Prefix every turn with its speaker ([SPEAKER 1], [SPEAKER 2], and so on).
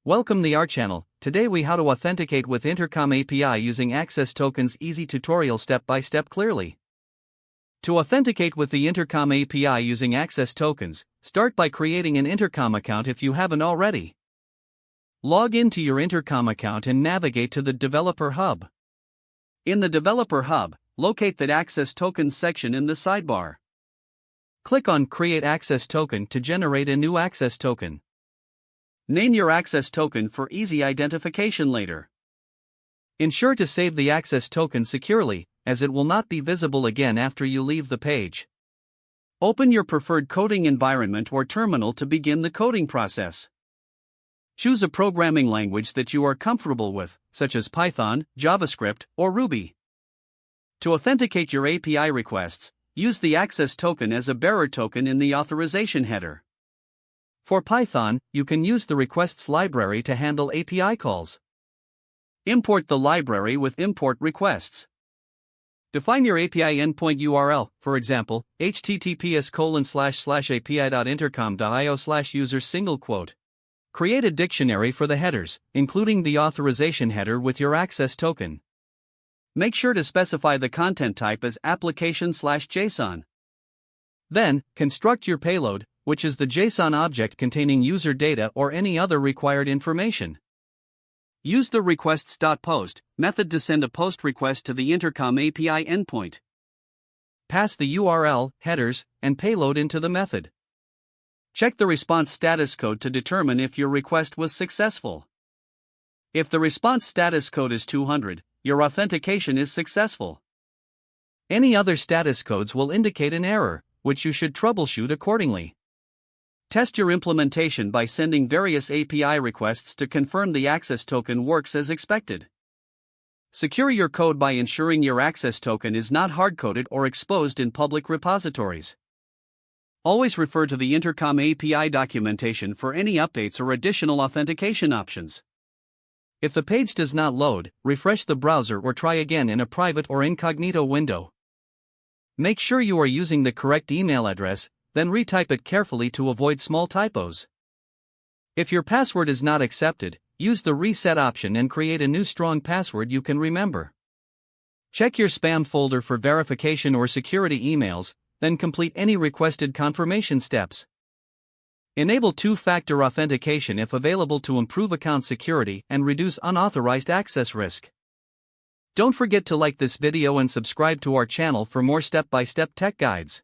[SPEAKER 1] Welcome to our channel. Today we how to authenticate with Intercom API using access tokens. Easy tutorial step by step clearly. To authenticate with the Intercom API using access tokens, start by creating an Intercom account if you haven't already. Log into your Intercom account and navigate to the Developer Hub. In the Developer Hub, locate the Access Tokens section in the sidebar. Click on Create Access Token to generate a new access token. Name your access token for easy identification later. Ensure to save the access token securely, as it will not be visible again after you leave the page. Open your preferred coding environment or terminal to begin the coding process. Choose a programming language that you are comfortable with, such as Python, JavaScript, or Ruby. To authenticate your API requests, use the access token as a bearer token in the authorization header. For Python, you can use the requests library to handle API calls. Import the library with import requests. Define your API endpoint URL, for example, https://api.intercom.io/user. Create a dictionary for the headers, including the authorization header with your access token. Make sure to specify the content type as application/JSON. Then, construct your payload, which is the JSON object containing user data or any other required information. Use the requests.post method to send a post request to the Intercom API endpoint. Pass the URL, headers, and payload into the method. Check the response status code to determine if your request was successful. If the response status code is 200, your authentication is successful. Any other status codes will indicate an error, which you should troubleshoot accordingly. Test your implementation by sending various API requests to confirm the access token works as expected. Secure your code by ensuring your access token is not hard-coded or exposed in public repositories. Always refer to the Intercom API documentation for any updates or additional authentication options. If the page does not load, refresh the browser or try again in a private or incognito window. Make sure you are using the correct email address, then retype it carefully to avoid small typos. If your password is not accepted, use the reset option and create a new strong password you can remember. Check your spam folder for verification or security emails, then complete any requested confirmation steps. Enable two-factor authentication if available to improve account security and reduce unauthorized access risk. Don't forget to like this video and subscribe to our channel for more step-by-step tech guides.